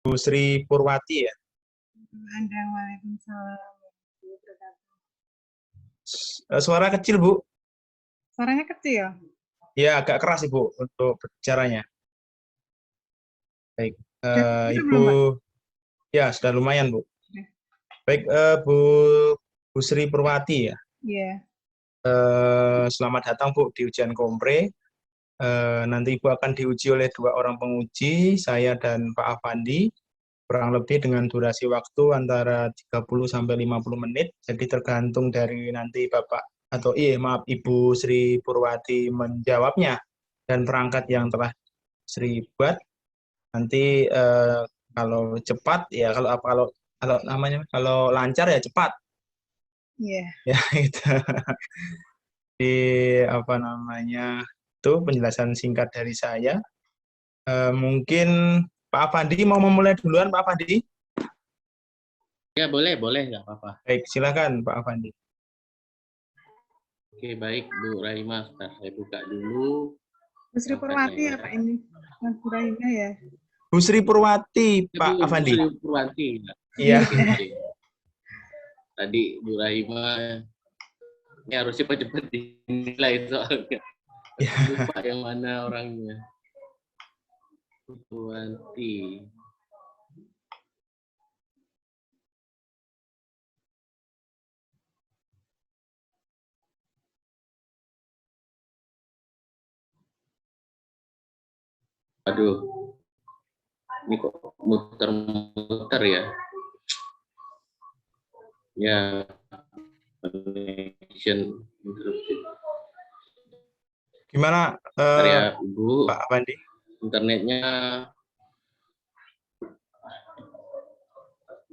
Bu Sri Purwati ya. Waalaikumsalam. Suara kecil, Bu. Suaranya kecil. Ya, agak keras, Ibu, untuk berbicaranya. Baik, Ibu. Belum, Pak? Ya, sudah lumayan, Bu. Baik, Bu Sri Purwati ya. Iya. Selamat datang, Bu, di ujian kompre. Nanti Ibu akan diuji oleh 2 orang penguji, saya dan Pak Afandi, kurang lebih dengan durasi waktu antara 30 sampai 50 menit. Jadi tergantung dari nanti Bapak atau Ibu Sri Purwati menjawabnya dan perangkat yang telah Sri buat. Nanti kalau cepat ya kalau lancar ya cepat. Iya. Ya gitu. Di itu penjelasan singkat dari saya. Mungkin Pak Afandi mau memulai duluan, Pak Afandi? Ya, boleh, nggak apa-apa. Baik, silakan Pak Afandi. Oke, baik Bu Rahima, saya buka dulu. Bu Sri Purwati ya, Pak ini? Mas Bu Rahima ya? Bu Sri Purwati, Pak Bu Afandi. Sri Purwati. Iya. Tadi Bu Rahima, ini harus cepat-cepat dinilai soalnya. Lupa yang mana orangnya. Purwati. Aduh, ini kok muter-muter ya? Ya, connection interrupted. Gimana Ya, Bu, Pak Afandi? Internetnya.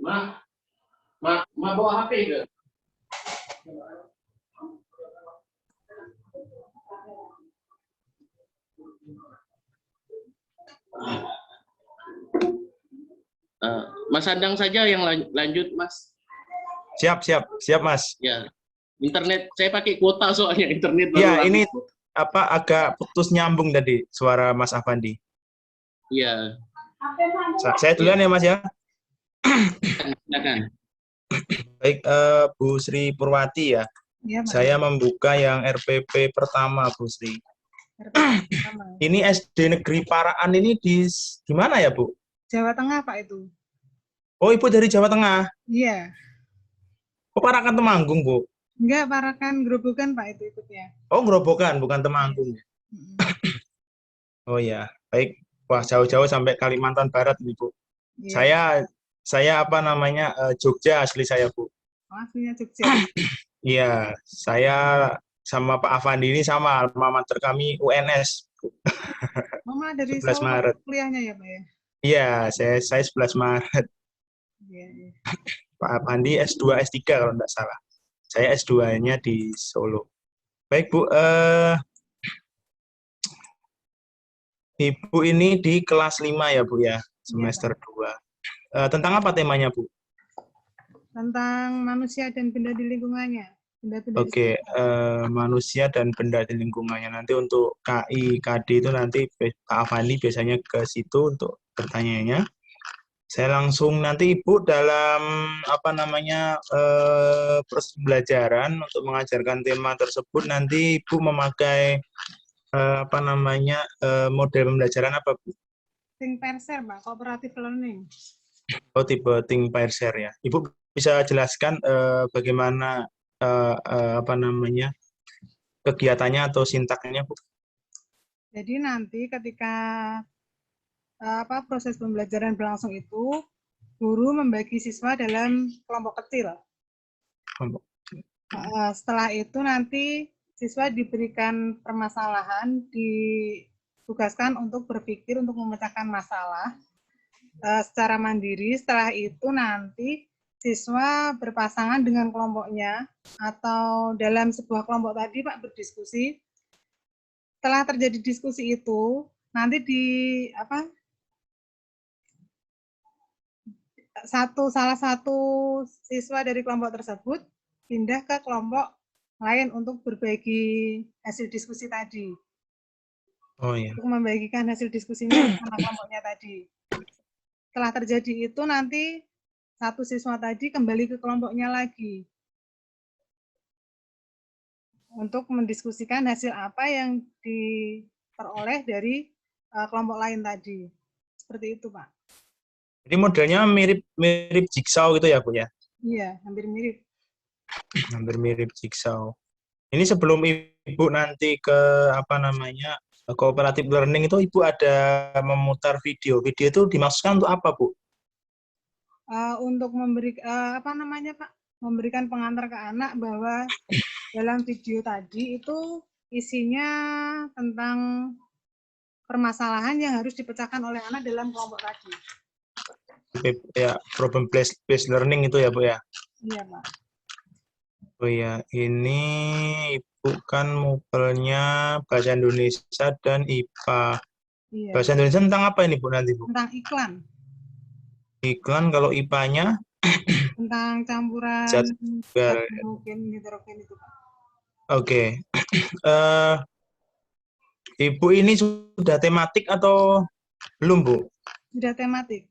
Ma bawa HP ke? Mas Adang saja yang lanjut, Mas. Siap, Mas. Ya, internet saya pakai kuota soalnya internet. Ya, ini agak putus nyambung tadi suara Mas Afandi. Iya. Saya duluan ya, Mas ya. Silakan. Baik, Bu Sri Purwati ya. Iya, Pak. Saya membuka yang RPP pertama, Bu Sri. Ini SD Negeri Paraan ini di mana ya, Bu? Jawa Tengah, Pak itu. Oh, Ibu dari Jawa Tengah? Iya. Oh, Parakan Temanggung, Bu? Enggak, Parakan Grobogan, Pak, itu ikutnya. Oh, Grobogan, bukan Temanggung. Oh ya, baik. Wah, jauh-jauh sampai Kalimantan Barat nih, Bu. Iya. Saya Jogja asli saya, Bu. Oh, aslinya Jogja. Iya, saya sama Pak Afandi ini sama, alma mater kami UNS. Mama dari 11 Solo Maret. kuliahnya ya, Pak ya? Iya, saya 11 Maret. Iya. Pak Afandi S2, S3 kalau enggak salah. Saya S2-nya di Solo. Baik, Bu. Ibu ini di kelas 5 ya, Bu ya, semester 2. Tentang apa temanya, Bu? Tentang manusia dan benda di lingkungannya. Oke, manusia dan benda di lingkungannya. Nanti untuk KI, KD itu nanti Pak Afandi biasanya ke situ untuk pertanyaannya. Saya langsung nanti Ibu dalam proses pembelajaran untuk mengajarkan tema tersebut nanti Ibu memakai model pembelajaran apa, Bu? Think pair share, Pak, cooperative learning. Oh, tipe think pair share ya. Ibu bisa jelaskan bagaimana kegiatannya atau sintaknya, Bu? Jadi nanti ketika proses pembelajaran berlangsung itu, guru membagi siswa dalam kelompok kecil. Setelah itu nanti siswa diberikan permasalahan, ditugaskan untuk berpikir untuk memecahkan masalah secara mandiri. Setelah itu nanti siswa berpasangan dengan kelompoknya atau dalam sebuah kelompok tadi, Pak, berdiskusi. Setelah terjadi diskusi itu, nanti salah satu siswa dari kelompok tersebut pindah ke kelompok lain untuk berbagi hasil diskusi tadi. Oh iya. Untuk membagikan hasil diskusinya sama kelompoknya tadi. setelah terjadi itu nanti satu siswa tadi kembali ke kelompoknya lagi untuk mendiskusikan hasil apa yang diperoleh dari kelompok lain tadi. Seperti itu, Pak. Jadi modelnya mirip jigsaw gitu ya, Bu ya? Iya, hampir mirip. Hampir mirip jigsaw. Ini sebelum Ibu nanti ke cooperative learning itu Ibu ada memutar video. Video itu dimaksudkan untuk apa, Bu? Untuk memberikan pengantar ke anak bahwa dalam video tadi itu isinya tentang permasalahan yang harus dipecahkan oleh anak dalam kelompok tadi. Ya, problem based learning itu ya, Bu ya? Iya, Pak. Oh ya, ini Ibu kan mupelnya Bahasa Indonesia dan IPA. Iya. Bahasa Indonesia tentang apa ini, Bu, nanti, Bu? Tentang iklan. Iklan, kalau IPA-nya? Tentang campuran Zat tunggal. homogen, heterogen itu, Pak. Oke. Ibu ini sudah tematik atau belum, Bu? Sudah tematik.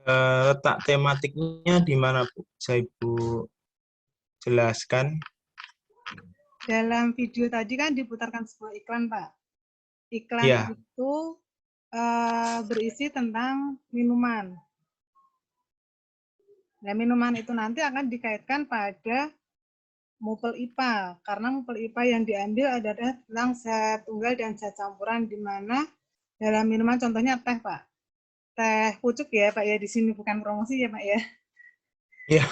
Letak tematiknya di mana, Bu? Bisa Ibu jelaskan? Dalam video tadi kan diputarkan sebuah iklan, Pak. Iklan Ya. itu berisi tentang minuman. Nah, minuman itu nanti akan dikaitkan pada mupel IPA, karena mupel IPA yang diambil adalah tentang zat tunggal dan zat campuran, di mana dalam minuman contohnya teh, Pak. Teh pucuk ya, Pak ya, di sini bukan promosi ya, Pak ya. Iya.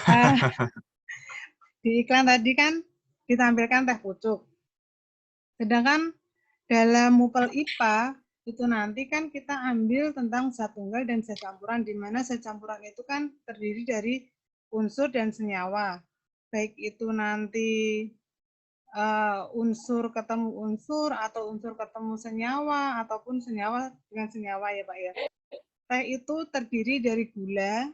Di iklan tadi kan ditampilkan teh pucuk. Sedangkan dalam mupel IPA itu nanti kan kita ambil tentang zat tunggal dan zat campuran, di mana zat campuran itu kan terdiri dari unsur dan senyawa. Baik itu nanti unsur ketemu unsur atau unsur ketemu senyawa ataupun senyawa dengan senyawa ya, Pak ya. Teh itu terdiri dari gula,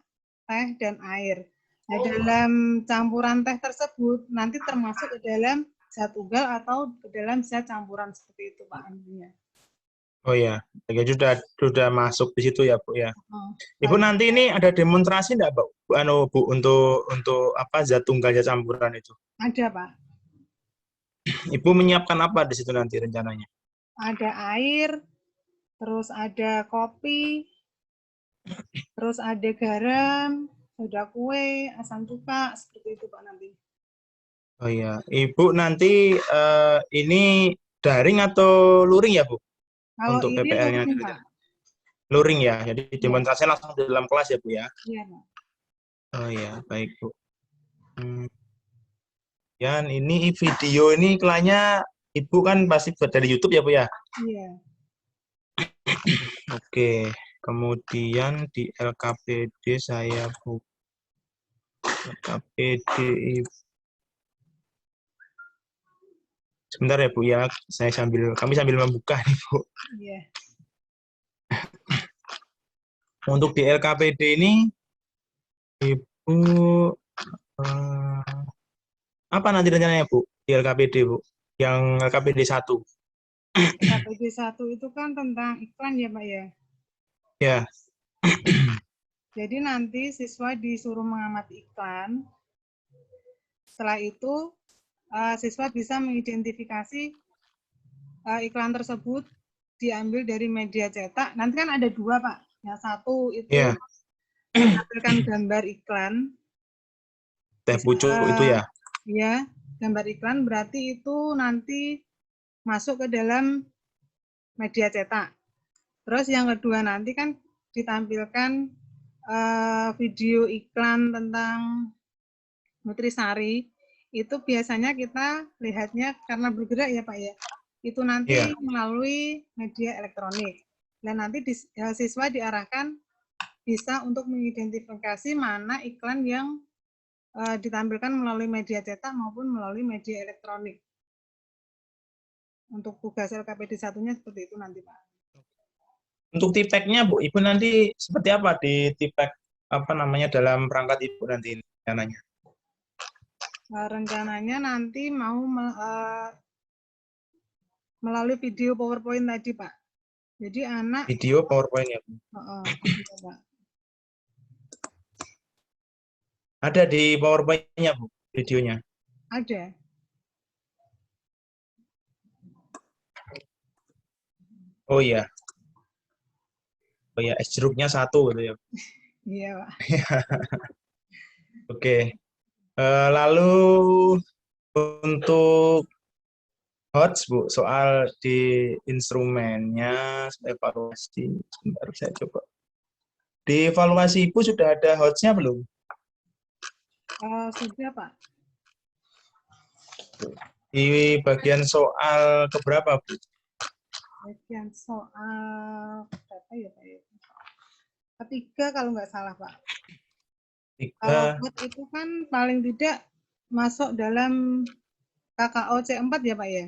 teh, dan air. Nah, dalam campuran teh tersebut nanti termasuk ke dalam zat tunggal atau ke dalam zat campuran, seperti itu, Pak Andrinya. Oh ya, sudah masuk di situ ya, Bu ya. Ibu Baik. nanti ini ada demonstrasi enggak, Bu? Bu, untuk apa zat tunggal zat campuran itu? Ada, Pak. Ibu menyiapkan apa di situ nanti rencananya? Ada air, terus ada kopi, terus ada garam, soda kue, asam cuka, seperti itu, Pak, nanti. Oh iya, Ibu nanti ini daring atau luring ya, Bu? Kalau Untuk ini PPL-nya luring, Pak. luring ya, jadi Ya. demonstrasi langsung di dalam kelas ya, Bu ya? Iya, Pak. Oh iya, baik, Bu. Ya, ini video ini iklannya Ibu kan pasti buat dari YouTube ya, Bu ya? Iya. Oke, kemudian di LKPD saya buka. LKPD sebentar ya, Bu ya, kami sambil membuka nih, Bu. Iya. Untuk di LKPD ini Ibu apa nanti rencananya, Bu? Di LKPD, Bu. Yang LKPD 1. LKPD 1 itu kan tentang iklan ya, Pak ya? Ya. Jadi nanti siswa disuruh mengamati iklan. Setelah itu siswa bisa mengidentifikasi iklan tersebut diambil dari media cetak. Nanti kan ada dua, Pak. Yang satu itu menampilkan gambar iklan. Teh pucuk itu ya? Ya, gambar iklan berarti itu nanti masuk ke dalam media cetak. Terus yang kedua nanti kan ditampilkan video iklan tentang Nutrisari. Itu biasanya kita lihatnya karena bergerak ya, Pak ya. Itu nanti melalui media elektronik. Dan nanti siswa diarahkan bisa untuk mengidentifikasi mana iklan yang ditampilkan melalui media cetak maupun melalui media elektronik. Untuk tugas LKPD 1-nya seperti itu nanti, Pak. Untuk tipeknya, Bu, Ibu nanti seperti apa di tipek dalam perangkat Ibu nanti ini rencananya? Rencananya nanti mau melalui video PowerPoint tadi, Pak. Jadi anak video PowerPoint ya, Bu. iya, Pak. Ada di PowerPoint-nya, Bu, videonya. Ada. Oh iya. Oh iya, es jeruknya 1 gitu ya. Iya, Pak. Oke. Lalu untuk HOTS, Bu, soal di instrumennya, evaluasi. Sebentar, saya coba. Di evaluasi Ibu sudah ada HOTS-nya belum? Sudah, Pak. Di bagian soal keberapa, Bu? Bagian soal berapa ya, Pak? Ketiga kalau nggak salah, Pak. Kalau 3. HOT itu kan paling tidak masuk dalam KKO C4 ya, Pak ya?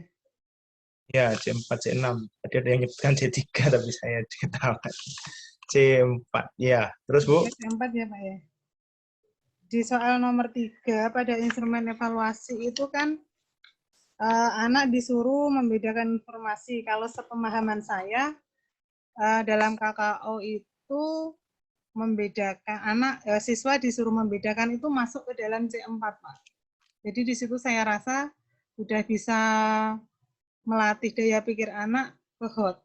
Ya, C4, C6. Tadi ada yang nyebutkan C3, tapi saya tahu. C4, ya. Terus, Bu? C4 ya, Pak ya? Di soal nomor 3 pada instrumen evaluasi itu kan anak disuruh membedakan informasi. Kalau sepemahaman saya, dalam KKO itu membedakan siswa disuruh membedakan itu masuk ke dalam C4, Pak. Jadi di situ saya rasa sudah bisa melatih daya pikir anak ke HOT.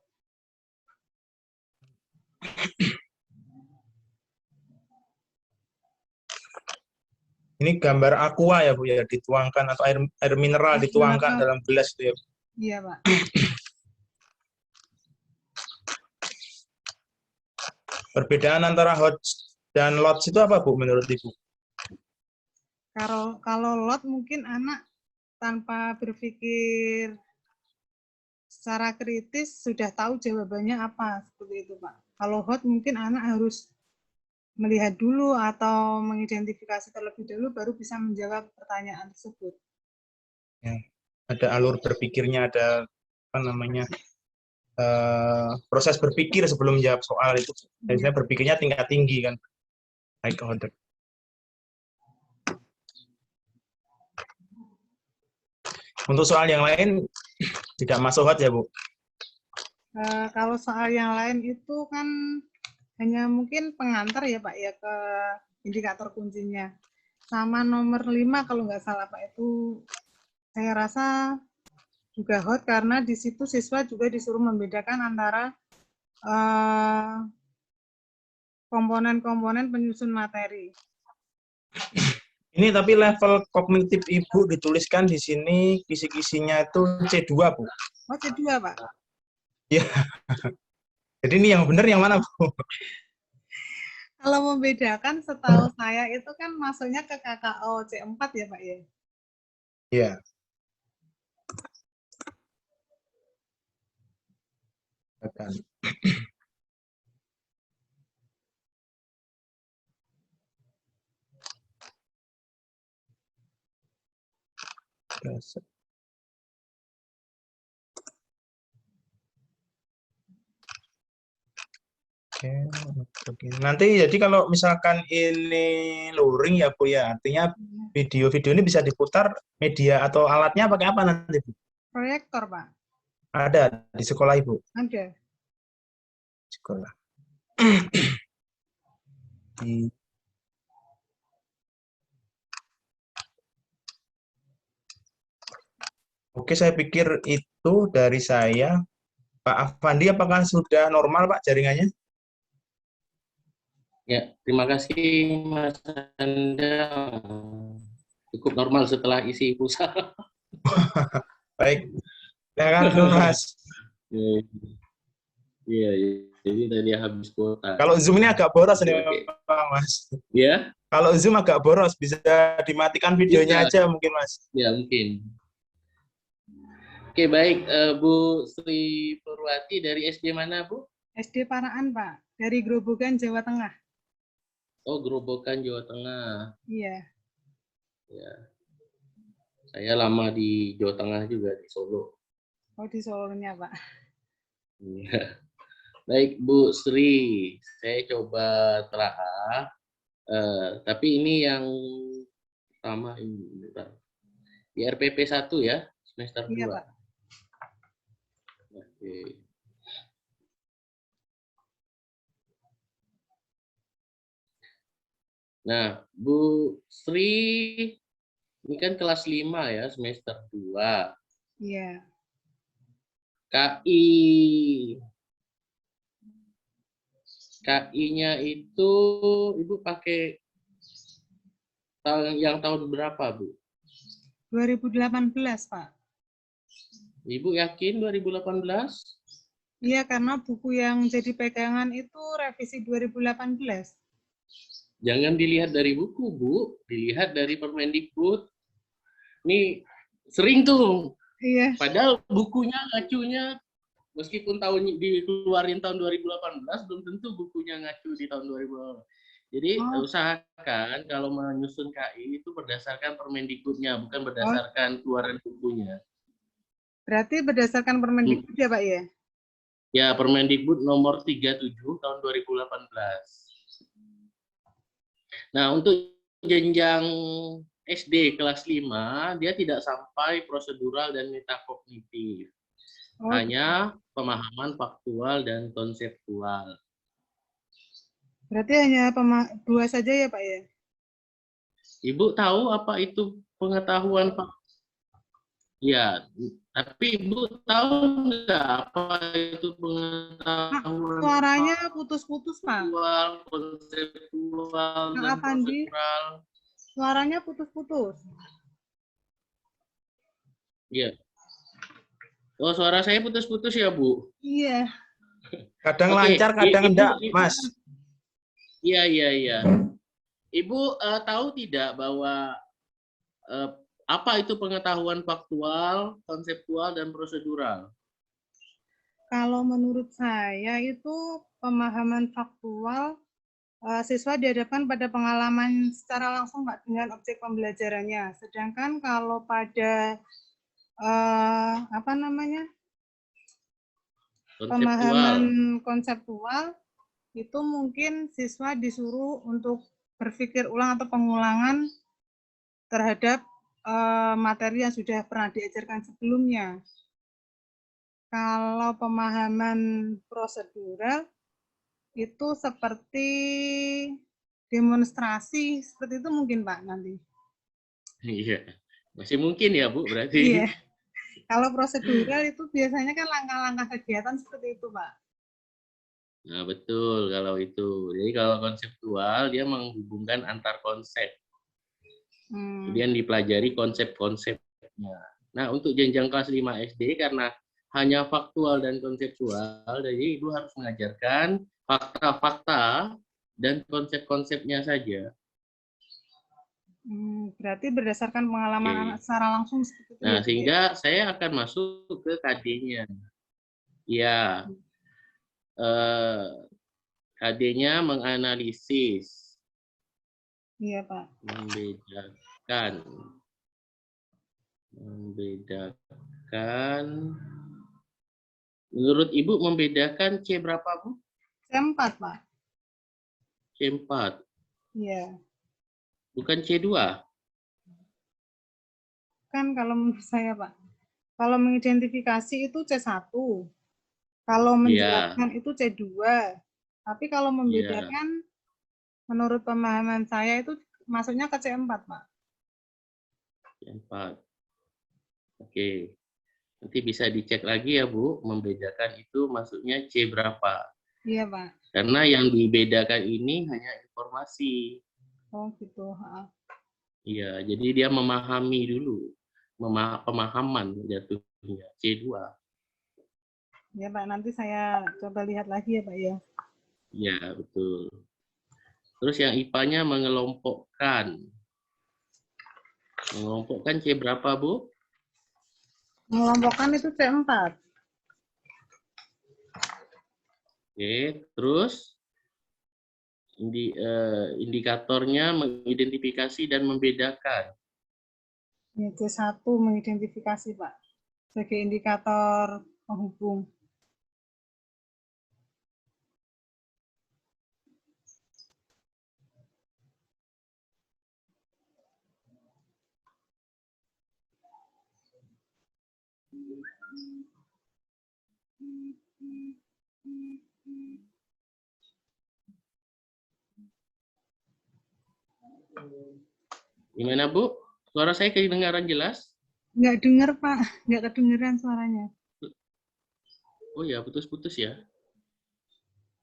Ini gambar aqua ya, Bu, ya, dituangkan, atau air mineral dituangkan dalam gelas itu ya. Iya, Pak. Perbedaan antara HOTS dan LOTS itu apa, Bu, menurut Ibu? Kalau LOT mungkin anak tanpa berpikir secara kritis sudah tahu jawabannya apa, seperti itu, Pak. Kalau HOT mungkin anak harus melihat dulu atau mengidentifikasi terlebih dahulu baru bisa menjawab pertanyaan tersebut. Ya, ada alur berpikirnya, ada apa namanya, proses berpikir sebelum menjawab soal itu. Biasanya berpikirnya tingkat tinggi kan, high order. Untuk soal yang lain tidak masuk HOT ya, Bu? Kalau soal yang lain itu kan hanya mungkin pengantar ya, Pak, ya, ke indikator kuncinya. Sama nomor 5 kalau nggak salah, Pak, itu saya rasa juga HOT karena di situ siswa juga disuruh membedakan antara komponen-komponen penyusun materi. Ini tapi level kognitif Ibu dituliskan di sini, kisi-kisinya itu C2, Bu. Oh, C2, Pak? Ya. Jadi ini yang benar yang mana, Bu? Kalau membedakan, setahu saya itu kan masuknya ke KKO C4 ya, Pak ya? Iya. Akan. Oke. Nanti jadi kalau misalkan ini luring ya, Bu, ya, artinya video-video ini bisa diputar, media atau alatnya pakai apa nanti, Bu? Proyektor, Pak. Ada di sekolah Ibu? Ada. Sekolah. Oke, saya pikir itu dari saya. Pak Afandi, apakah sudah normal, Pak, jaringannya? Ya, terima kasih Mas Anda. Cukup normal setelah isi pulsa. Baik, ya kan, Mas. Iya, jadi tadi habis kuota. Kalau Zoom ini agak boros nih, Oke. Mas. Ya? Kalau Zoom agak boros, bisa dimatikan videonya Bisa. aja mungkin, Mas. Ya, mungkin. Oke, baik. Bu Sri Purwati dari SD mana, Bu? SD Paraan, Pak. Dari Grobogan, Jawa Tengah. Oh, Grobogan, Jawa Tengah. Iya. Ya. Saya lama di Jawa Tengah juga, di Solo. Oh, di Solonya, Pak. Iya. Baik, Bu Sri. Saya coba telaah. Tapi ini yang pertama ini. Bentar. Di RPP 1 ya, semester 2. Iya, Pak. Oke. Nah, Bu Sri ini kan kelas 5 ya, semester 2. Iya. KI. KI-nya itu Ibu pakai yang tahun berapa, Bu? 2018, Pak. Ibu yakin 2018? Iya, karena buku yang jadi pegangan itu revisi 2018. Jangan dilihat dari buku, Bu. Dilihat dari Permendikbud. Ini sering tuh. Iya. Padahal bukunya, ngacunya, meskipun dikeluarin tahun 2018, belum tentu bukunya ngacu di tahun 2018. Jadi usahakan kalau menyusun KI itu berdasarkan Permendikbudnya, bukan berdasarkan keluaran bukunya. Berarti berdasarkan Permendikbud ya, Pak ya? Ya, Permendikbud nomor 37 tahun 2018. Nah, untuk jenjang SD kelas 5, dia tidak sampai prosedural dan metakognitif. Hanya pemahaman faktual dan konseptual. Berarti hanya 2 saja ya, Pak ya? Ibu tahu apa itu pengetahuan faktual? Ya, tapi Ibu tahu nggak apa itu pengetahuan suaranya putus-putus, Pak. faktual, konseptual, dan prosedural? Suaranya putus-putus. Iya. Oh, suara saya putus-putus ya, Bu? Iya. Kadang lancar, kadang enggak, Mas. Iya. Ibu tahu tidak bahwa apa itu pengetahuan faktual, konseptual, dan prosedural? Kalau menurut saya itu pemahaman faktual, siswa dihadapkan pada pengalaman secara langsung, Pak, dengan objek pembelajarannya. Sedangkan kalau pada pemahaman konseptual itu mungkin siswa disuruh untuk berpikir ulang atau pengulangan terhadap materi yang sudah pernah diajarkan sebelumnya. Kalau pemahaman prosedural itu seperti demonstrasi, seperti itu mungkin, Pak, nanti. Iya, masih mungkin ya, Bu, berarti. Iya. Kalau prosedural itu biasanya kan langkah-langkah kegiatan seperti itu, Pak. Nah, betul kalau itu. Jadi kalau konseptual, dia menghubungkan antar konsep. Kemudian dipelajari konsep-konsepnya. Nah, untuk jenjang kelas 5 SD, karena hanya faktual dan konseptual, jadi Ibu harus mengajarkan fakta-fakta dan konsep-konsepnya saja. Berarti berdasarkan pengalaman anak secara langsung seperti itu. Nah, sehingga saya akan masuk ke KD-nya. Ya, KD-nya menganalisis. Iya, Pak. Membedakan. Menurut Ibu membedakan C berapa, Bu? C4, Pak. C4. Iya. Bukan C2. Kan kalau menurut saya, Pak, kalau mengidentifikasi itu C1. Kalau menjelaskan itu C2. Tapi kalau membedakan, menurut pemahaman saya itu masuknya ke C4, Pak. C4. Oke. Nanti bisa dicek lagi ya, Bu. Membedakan itu masuknya C berapa. Iya, Pak. Karena yang dibedakan ini hanya informasi. Oh, gitu. Iya, jadi dia memahami dulu. Pemahaman jatuhnya. C2. Ya, Pak. Nanti saya coba lihat lagi ya, Pak, ya. Iya, betul. Terus yang IPA-nya mengelompokkan. Mengelompokkan C berapa, Bu? Mengelompokkan itu C4. Oke, terus indikatornya mengidentifikasi dan membedakan. Ya, C1 mengidentifikasi, Pak, sebagai indikator penghubung. Gimana, Bu? Suara saya kedengaran jelas? Nggak dengar, Pak. Nggak kedengeran suaranya. Oh ya, putus-putus ya.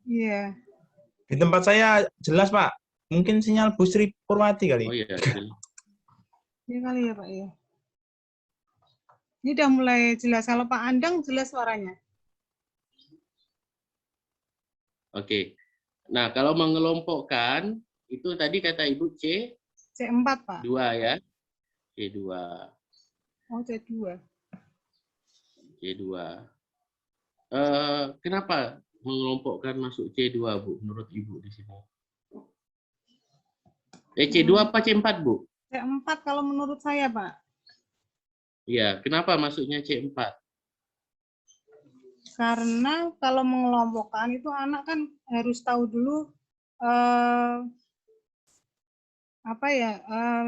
Iya. Di tempat saya jelas, Pak. Mungkin sinyal Bu Sri Purwati kali. Oh ya. Iya kali ya, Pak ya. Ini udah mulai jelas. Kalau Pak Andang jelas suaranya. Oke. Nah, kalau mengelompokkan, itu tadi kata Ibu C4, Pak. 2 ya. C2. Oh, C2. C2. Kenapa mengelompokkan masuk C2, Bu, menurut Ibu di sini? C2 apa C4, Bu? C4 kalau menurut saya, Pak. Iya, kenapa masuknya C4? Karena kalau mengelompokkan itu anak kan harus tahu dulu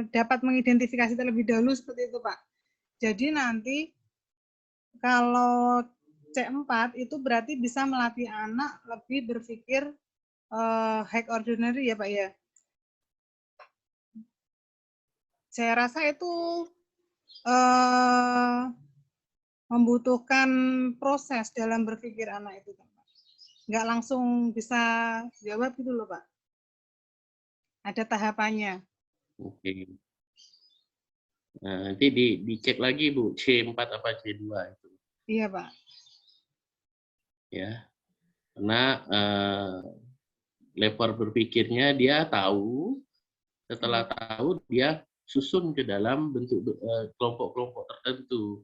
dapat mengidentifikasi terlebih dahulu seperti itu, Pak. Jadi nanti kalau C4 itu berarti bisa melatih anak lebih berpikir high ordinary ya, Pak ya. Saya rasa itu membutuhkan proses dalam berpikir anak itu, Pak. Nggak langsung bisa jawab gitu loh, Pak. Ada tahapannya. Oke. Nah, nanti dicek lagi, Bu, C4 apa C2 itu. Iya, Pak. Ya. Karena level berpikirnya dia tahu, setelah tahu dia susun ke dalam bentuk kelompok-kelompok tertentu.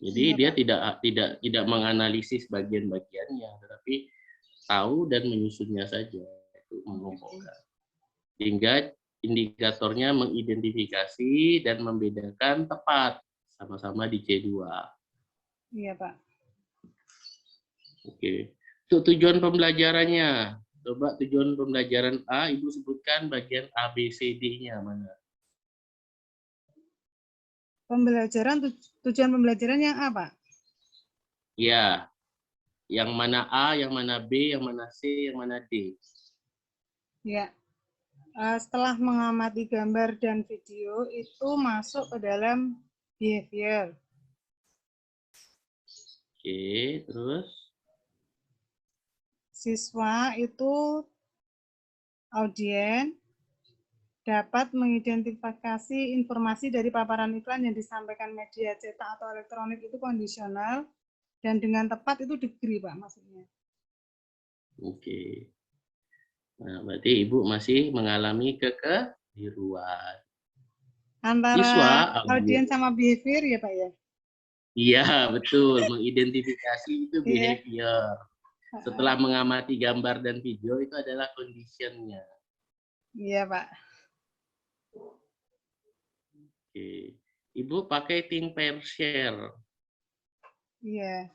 Jadi dia tidak menganalisis bagian-bagiannya, tetapi tahu dan menyusunnya saja, itu mengelompokkan. Sehingga indikatornya mengidentifikasi dan membedakan tepat sama-sama di C2. Iya, Pak. Oke. Untuk tujuan pembelajarannya, coba tujuan pembelajaran A, Ibu sebutkan bagian A, B, C, D-nya mana? Tujuan pembelajaran yang A, Pak? Ya, yang mana A, yang mana B, yang mana C, yang mana D? Ya, setelah mengamati gambar dan video itu masuk ke dalam behavior. Oke, terus? Siswa itu audien dapat mengidentifikasi informasi dari paparan iklan yang disampaikan media cetak atau elektronik itu kondisional dan dengan tepat itu degree, Pak, maksudnya. Oke. Nah, berarti Ibu masih mengalami kekeliruan. Antara Siswa audien sama behavior ya, Pak ya? Iya, betul. Mengidentifikasi itu behavior. Setelah mengamati gambar dan video itu adalah condition-nya. Iya, Pak. Oke. Ibu pakai think, pair, share. Iya.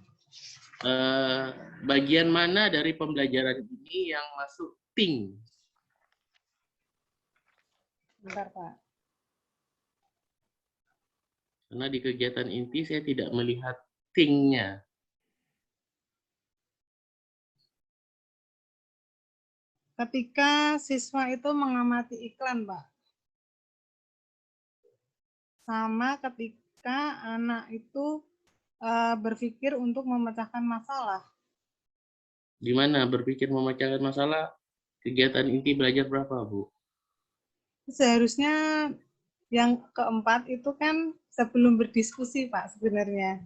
Bagian mana dari pembelajaran ini yang masuk think? Bentar, Pak. Karena di kegiatan inti saya tidak melihat think-nya. Ketika siswa itu mengamati iklan, Pak. Sama ketika anak itu berpikir untuk memecahkan masalah. Di mana berpikir memecahkan masalah? Kegiatan inti belajar berapa, Bu? Seharusnya yang keempat itu kan sebelum berdiskusi, Pak, sebenarnya.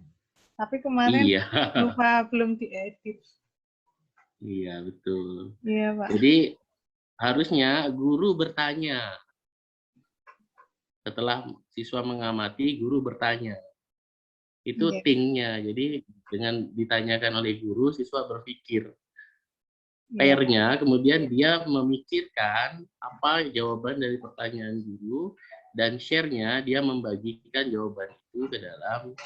Tapi kemarin lupa belum diedit. Iya, betul. Iya, Pak. Jadi harusnya guru bertanya. Setelah siswa mengamati, guru bertanya. Itu think-nya. Jadi dengan ditanyakan oleh guru, siswa berpikir. Pair-nya, kemudian dia memikirkan apa jawaban dari pertanyaan guru, dan share-nya dia membagikan jawaban itu ke dalam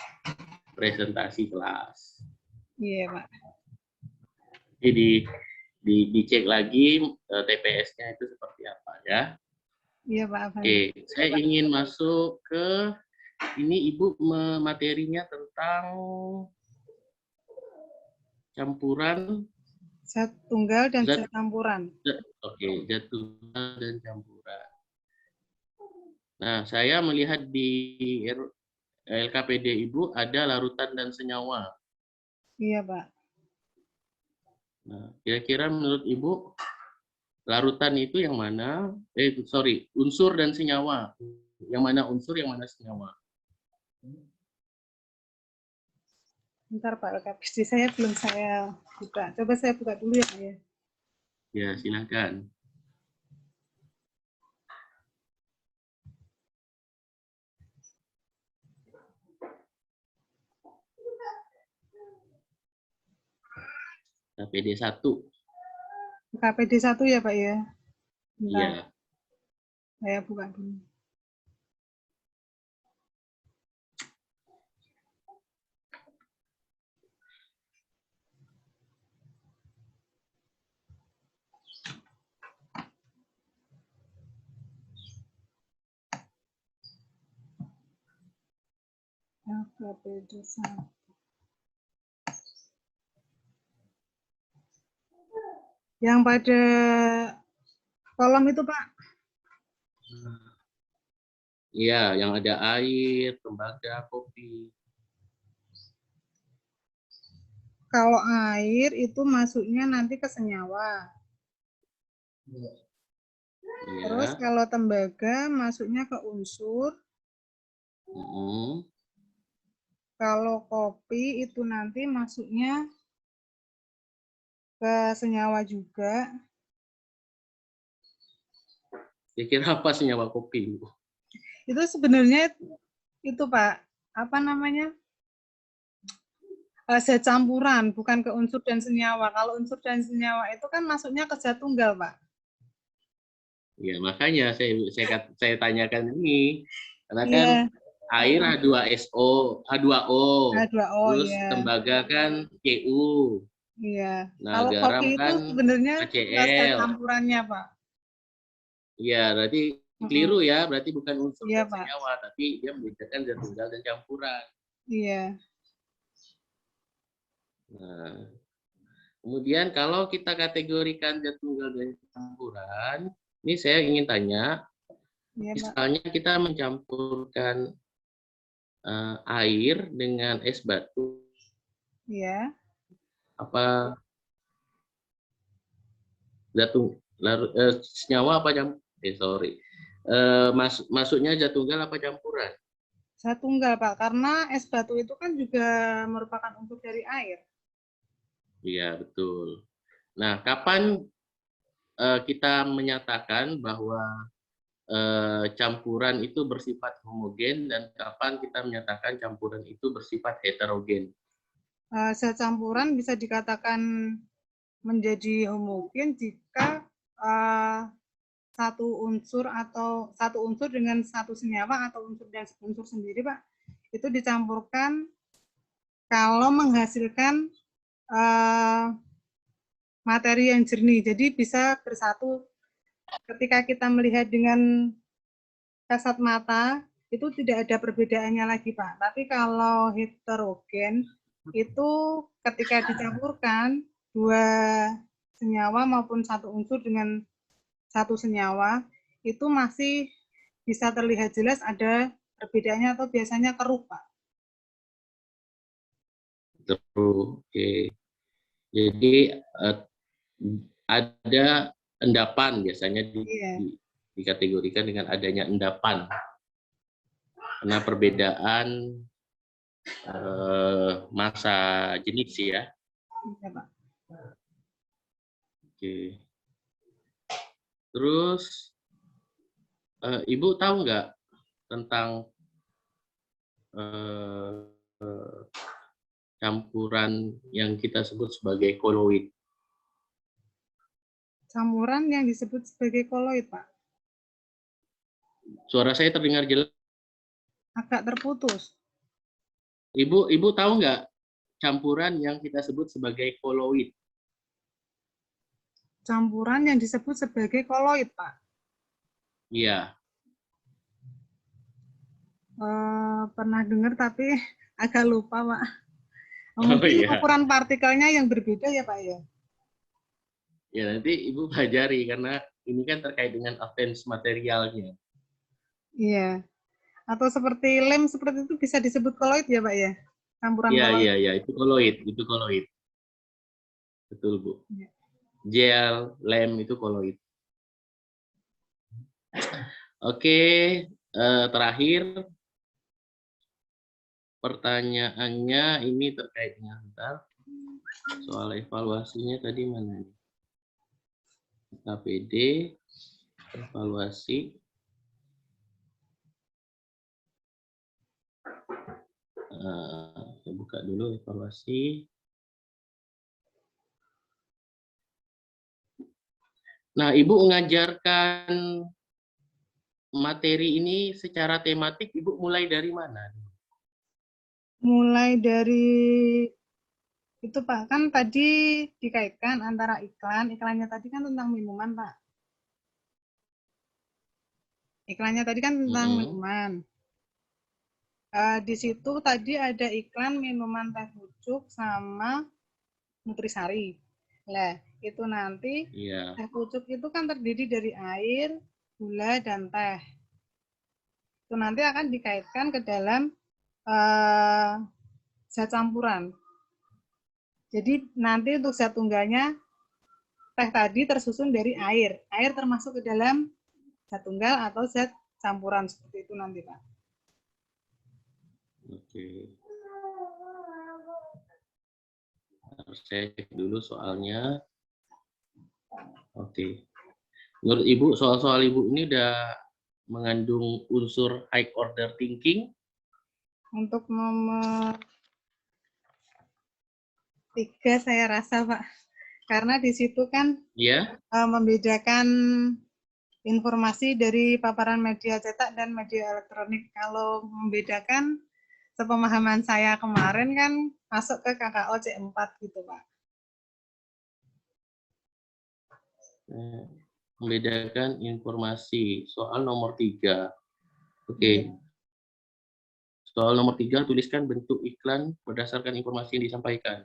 presentasi kelas. Iya, Pak. Jadi dicek lagi TPS-nya itu seperti apa ya. Iya, Pak. Oke, saya ingin masuk ke ini. Ibu materinya tentang campuran zat tunggal dan zat campuran. Oke, zat tunggal dan campuran. Nah, saya melihat di LKPD Ibu ada larutan dan senyawa. Iya, Pak. Nah, kira-kira menurut Ibu, larutan itu yang mana? Unsur dan senyawa. Yang mana unsur, yang mana senyawa? Bentar Pak, LKPD saya belum saya buka. Coba saya buka dulu ya Pak ya. Ya, silakan. KPD 1. KPD 1 ya Pak ya. Bentar. Iya. Saya buka dulu. KPD 1. Yang pada kolom itu Pak. Iya, yang ada air, tembaga, kopi. Kalau air itu masuknya nanti ke senyawa. Iya. Terus kalau tembaga masuknya ke unsur. Kalau kopi itu nanti masuknya ke senyawa juga. Kira-kira apa senyawa kopi? Itu sebenarnya itu Pak, apa namanya? Zat campuran, bukan ke unsur dan senyawa. Kalau unsur dan senyawa itu kan masuknya ke zat tunggal, Pak. Ya, makanya saya tanyakan ini. Karena kan air H2SO, H2O. H2O, terus ya. Tembaga kan Cu. Iya. Nah, kalau garam kopi kan itu sebenarnya zat HCl. campurannya, Pak. Iya, berarti keliru ya. Berarti bukan unsur Iya, dan Pak. senyawa, tapi dia membedakan zat tunggal dan campuran. Iya. Nah, kemudian kalau kita kategorikan zat tunggal dan campuran, ini saya ingin tanya, misalnya kita mencampurkan air dengan es batu, Iya. apa senyawa apa masuknya zat tunggal apa campuran? Zat tunggal, Pak, karena es batu itu kan juga merupakan unsur dari air. Iya, betul. Nah, kapan kita menyatakan bahwa campuran itu bersifat homogen dan kapan kita menyatakan campuran itu bersifat heterogen? Zat campuran bisa dikatakan menjadi homogen jika satu unsur dengan satu senyawa atau unsur dan unsur sendiri, Pak, itu dicampurkan kalau menghasilkan materi yang jernih. Jadi bisa bersatu. Ketika kita melihat dengan kasat mata, itu tidak ada perbedaannya lagi, Pak. Tapi kalau heterogen, itu ketika dicampurkan dua senyawa maupun satu unsur dengan satu senyawa, itu masih bisa terlihat jelas ada perbedaannya atau biasanya keruh, Pak. Keruh, oke. Jadi ada endapan biasanya dikategorikan dengan adanya endapan karena perbedaan massa jenis ya. Iya, Pak. Oke. Terus Ibu tahu nggak tentang campuran yang kita sebut sebagai koloid? Campuran yang disebut sebagai koloid, Pak. Suara saya terdengar jelas? Agak terputus. Ibu tahu nggak campuran yang kita sebut sebagai koloid? Campuran yang disebut sebagai koloid, Pak. Iya. Pernah dengar tapi agak lupa, Pak. Mungkin ukuran partikelnya yang berbeda ya, Pak ya? Ya, nanti Ibu pelajari karena ini kan terkait dengan advance materialnya. Iya. Atau seperti lem seperti itu bisa disebut koloid ya, Pak ya? Campuran koloid. Iya, itu koloid. Betul, Bu. Ya. Gel, lem itu koloid. Oke, terakhir pertanyaannya ini terkait dengan soal evaluasinya tadi mana? KPD, evaluasi. Saya buka dulu evaluasi. Nah, Ibu mengajarkan materi ini secara tematik, Ibu mulai dari mana? Mulai dari itu Pak, kan tadi dikaitkan antara iklannya tadi kan tentang minuman Pak. Iklannya tadi kan tentang minuman. Di situ tadi ada iklan minuman teh pucuk sama nutrisari. Nah, itu nanti teh pucuk itu kan terdiri dari air, gula, dan teh. Itu nanti akan dikaitkan ke dalam zat campuran. Jadi nanti untuk zat tunggalnya teh tadi tersusun dari air. Air termasuk ke dalam zat tunggal atau zat campuran seperti itu nanti, Pak. Oke. Harus saya cek dulu soalnya. Oke. Menurut Ibu, soal-soal Ibu ini udah mengandung unsur high order thinking? Untuk nomor 3 saya rasa, Pak. Karena di situ kan membedakan informasi dari paparan media cetak dan media elektronik. Kalau membedakan, sepemahaman saya kemarin kan masuk ke KKO C4 gitu, Pak. Membedakan informasi. Soal nomor 3. Oke. Soal nomor 3, tuliskan bentuk iklan berdasarkan informasi yang disampaikan.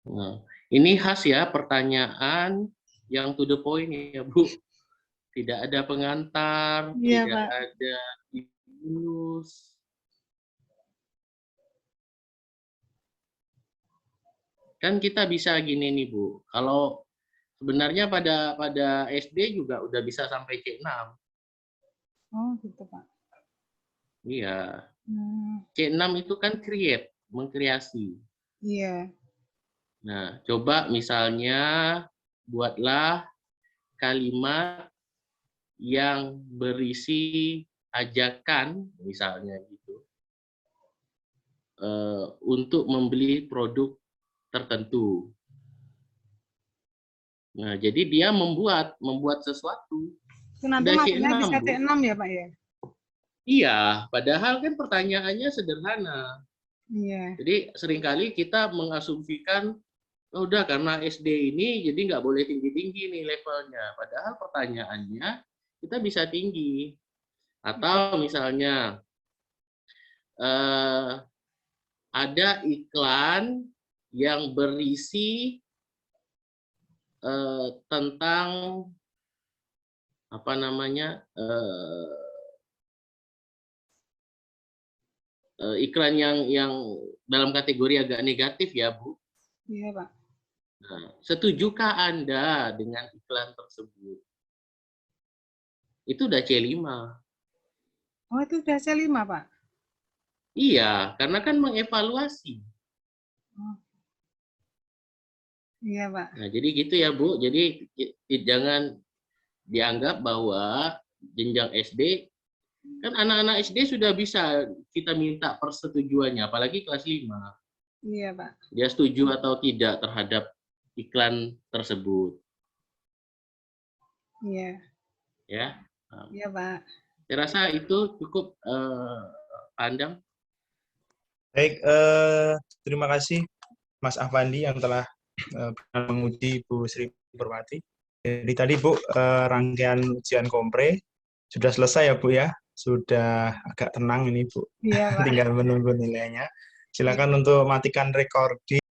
Nah, ini khas ya, pertanyaan yang to the point ya, Bu. Tidak ada pengantar, tidak Pak. ada bonus. Kan kita bisa gini nih, Bu. Kalau sebenarnya pada SD juga udah bisa sampai C6. Oh, gitu, Pak. Iya. C6 itu kan create, mengkreasi. Iya. Nah, coba misalnya buatlah kalimat yang berisi ajakan, misalnya gitu, untuk membeli produk tertentu. Nah, jadi dia membuat sesuatu. Itu nanti masuknya bisa C6 ya, Pak ya? Iya, padahal kan pertanyaannya sederhana. Iya. Jadi seringkali kita mengasumsikan, oh, udah karena SD ini jadi nggak boleh tinggi-tinggi nih levelnya. Padahal pertanyaannya kita bisa tinggi. Atau misalnya ada iklan yang berisi tentang apa namanya iklan yang dalam kategori agak negatif ya, Bu. Iya, Pak. Nah, setujukah Anda dengan iklan tersebut? Itu udah C5. Oh, itu udah C5, Pak? Iya, karena kan mengevaluasi. Oh. Iya, Pak. Nah, jadi gitu ya, Bu. Jadi jangan dianggap bahwa jenjang SD, kan anak-anak SD sudah bisa kita minta persetujuannya, apalagi kelas 5. Iya, Pak. Dia setuju atau tidak terhadap iklan tersebut. Iya. Ya. Iya, Pak. Saya rasa itu cukup pandang. Baik, terima kasih Mas Afandi yang telah menguji Bu Sri Purwati. Jadi tadi Bu, rangkaian ujian kompre sudah selesai ya Bu ya, sudah agak tenang ini Bu. Iya, Pak. Tinggal menunggu nilainya. Silakan untuk matikan recording.